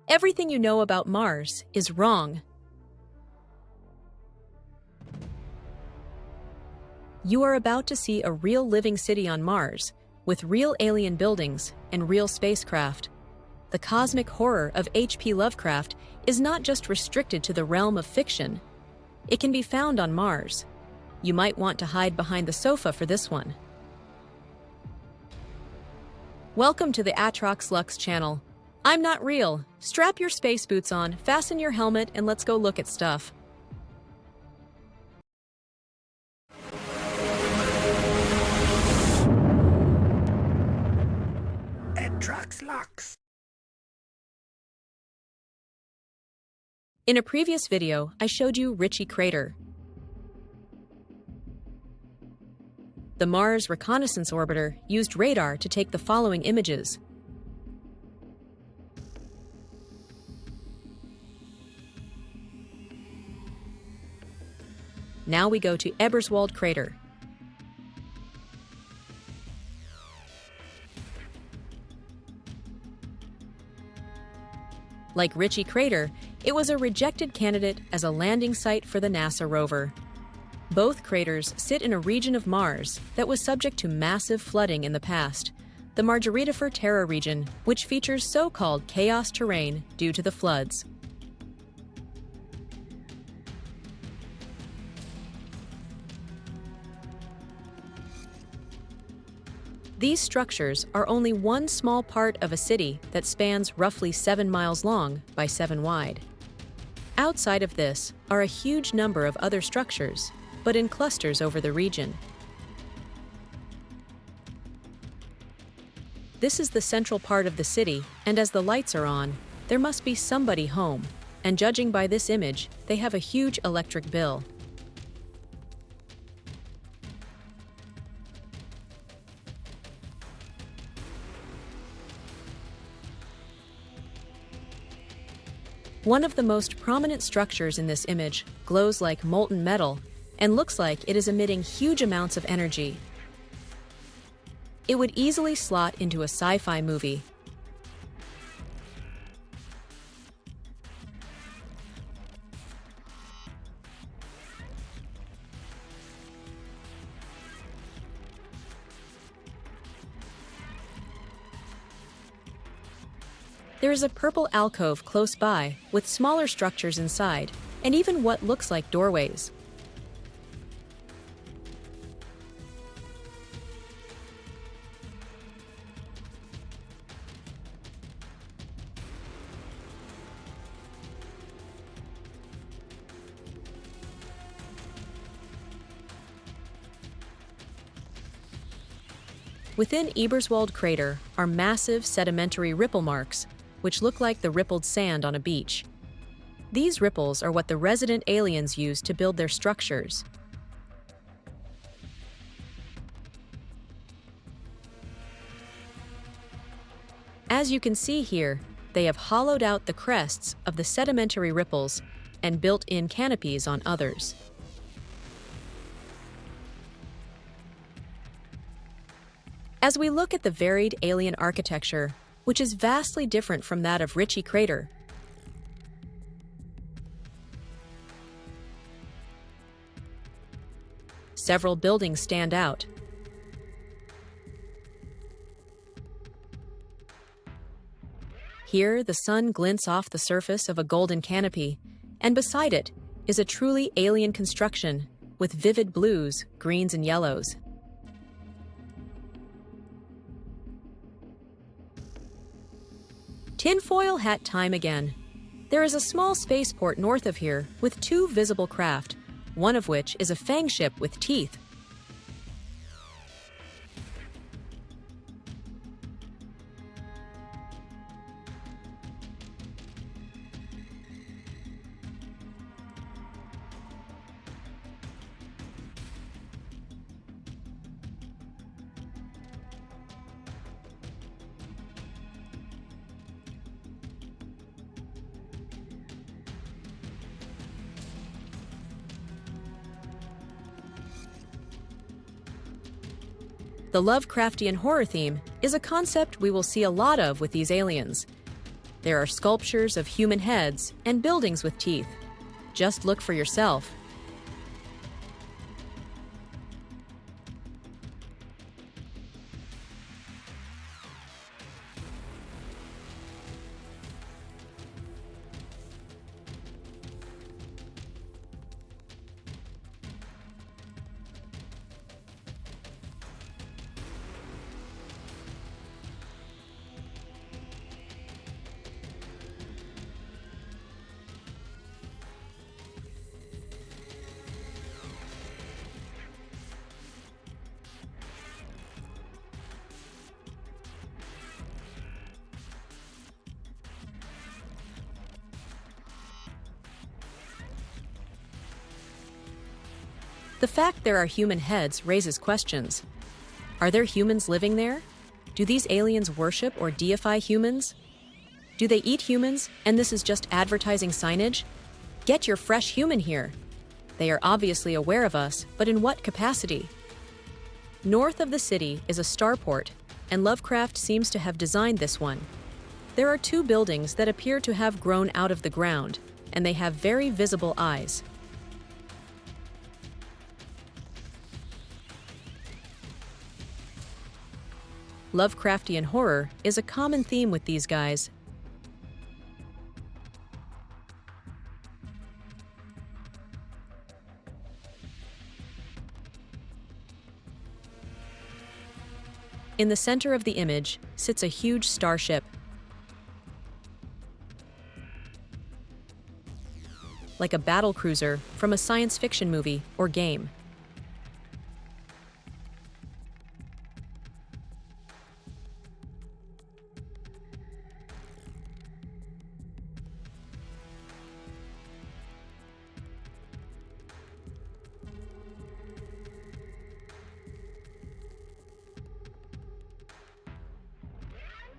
Everything you know about Mars is wrong. You are about to see a real living city on Mars, with real alien buildings and real spacecraft. The cosmic horror of H.P. Lovecraft is not just restricted to the realm of fiction. It can be found on Mars. You might want to hide behind the sofa for this one. Welcome to the Atrox Lux channel. I'm not real. Strap your space boots on, fasten your helmet, and let's go look at stuff. Atrox Lux. In a previous video, I showed you Ritchey crater. The Mars Reconnaissance Orbiter used radar to take the following images. Now we go to Eberswalde crater. Like Ritchey crater, it was a rejected candidate as a landing site for the NASA rover. Both craters sit in a region of Mars that was subject to massive flooding in the past, the Margaritifer Terra region, which features so-called chaos terrain due to the floods. These structures are only one small part of a city that spans roughly 7 miles long by 7 wide. Outside of this are a huge number of other structures, but in clusters over the region. This is the central part of the city, and as the lights are on, there must be somebody home, and judging by this image, they have a huge electric bill. One of the most prominent structures in this image glows like molten metal and looks like it is emitting huge amounts of energy. It would easily slot into a sci-fi movie. There is a purple alcove close by, with smaller structures inside, and even what looks like doorways. Within Eberswalde crater are massive sedimentary ripple marks, which look like the rippled sand on a beach. These ripples are what the resident aliens use to build their structures. As you can see here, they have hollowed out the crests of the sedimentary ripples and built in canopies on others. As we look at the varied alien architecture, which is vastly different from that of Ritchey crater, several buildings stand out. Here, the sun glints off the surface of a golden canopy, and beside it is a truly alien construction with vivid blues, greens, and yellows. Tinfoil hat time again. There is a small spaceport north of here with 2 visible craft, one of which is a fang ship with teeth. The Lovecraftian horror theme is a concept we will see a lot of with these aliens. There are sculptures of human heads and buildings with teeth. Just look for yourself. The fact there are human heads raises questions. Are there humans living there? Do these aliens worship or deify humans? Do they eat humans, and this is just advertising signage? Get your fresh human here. They are obviously aware of us, but in what capacity? North of the city is a starport, and Lovecraft seems to have designed this one. There are two buildings that appear to have grown out of the ground, and they have very visible eyes. Lovecraftian horror is a common theme with these guys. In the center of the image sits a huge starship. Like a battlecruiser from a science fiction movie or game.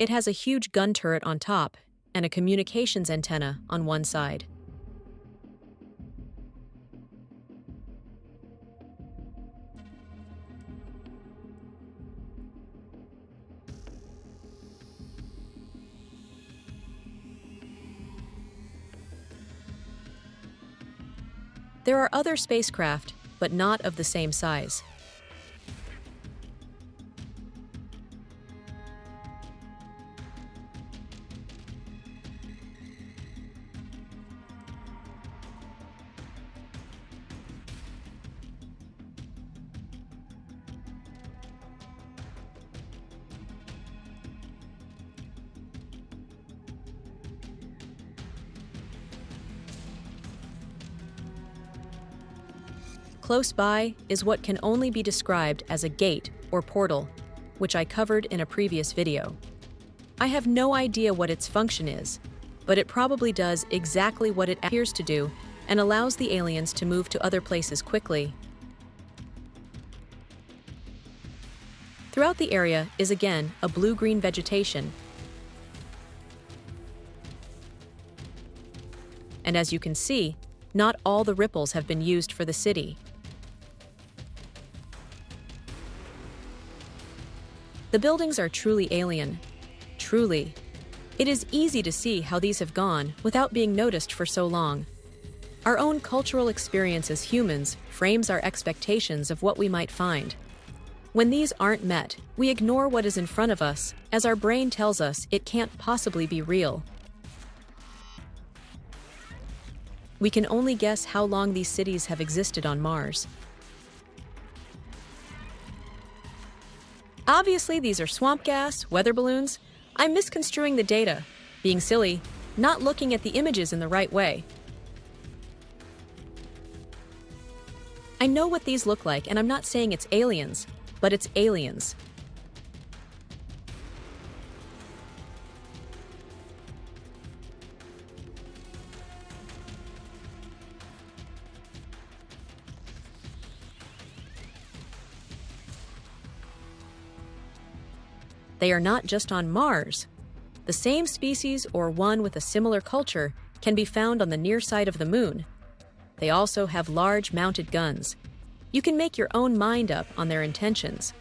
It has a huge gun turret on top and a communications antenna on one side. There are other spacecraft, but not of the same size. Close by is what can only be described as a gate or portal, which I covered in a previous video. I have no idea what its function is, but it probably does exactly what it appears to do and allows the aliens to move to other places quickly. Throughout the area is again a blue-green vegetation. And as you can see, not all the ripples have been used for the city. The buildings are truly alien. Truly. It is easy to see how these have gone without being noticed for so long. Our own cultural experience as humans frames our expectations of what we might find. When these aren't met, we ignore what is in front of us, as our brain tells us it can't possibly be real. We can only guess how long these cities have existed on Mars. Obviously, these are swamp gas, weather balloons. I'm misconstruing the data, being silly, not looking at the images in the right way. I know what these look like, and I'm not saying it's aliens, but it's aliens. They are not just on Mars. The same species or one with a similar culture can be found on the near side of the Moon. They also have large mounted guns. You can make your own mind up on their intentions.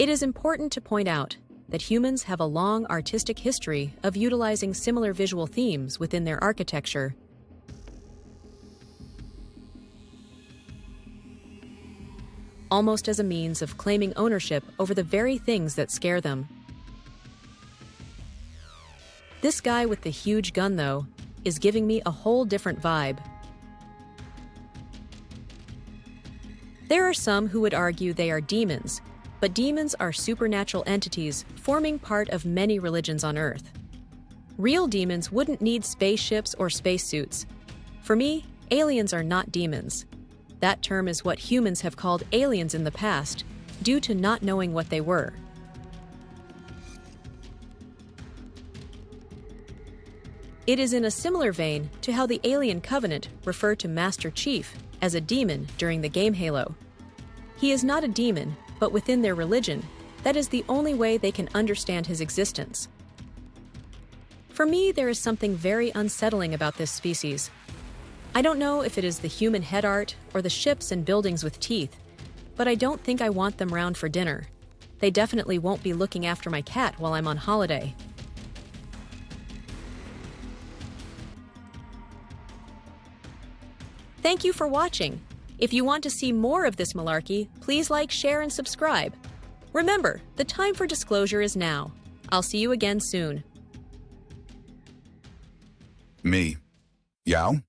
It is important to point out that humans have a long artistic history of utilizing similar visual themes within their architecture. Almost as a means of claiming ownership over the very things that scare them. This guy with the huge gun, though, is giving me a whole different vibe. There are some who would argue they are demons, but demons are supernatural entities forming part of many religions on Earth. Real demons wouldn't need spaceships or spacesuits. For me, aliens are not demons. That term is what humans have called aliens in the past, due to not knowing what they were. It is in a similar vein to how the Alien Covenant referred to Master Chief as a demon during the game Halo. He is not a demon, but within their religion, that is the only way they can understand his existence. For me, there is something very unsettling about this species. I don't know if it is the human head art or the ships and buildings with teeth, but I don't think I want them round for dinner. They definitely won't be looking after my cat while I'm on holiday. Thank you for watching. If you want to see more of this malarkey, please like, share, and subscribe. Remember, the time for disclosure is now. I'll see you again soon. Me. Yao?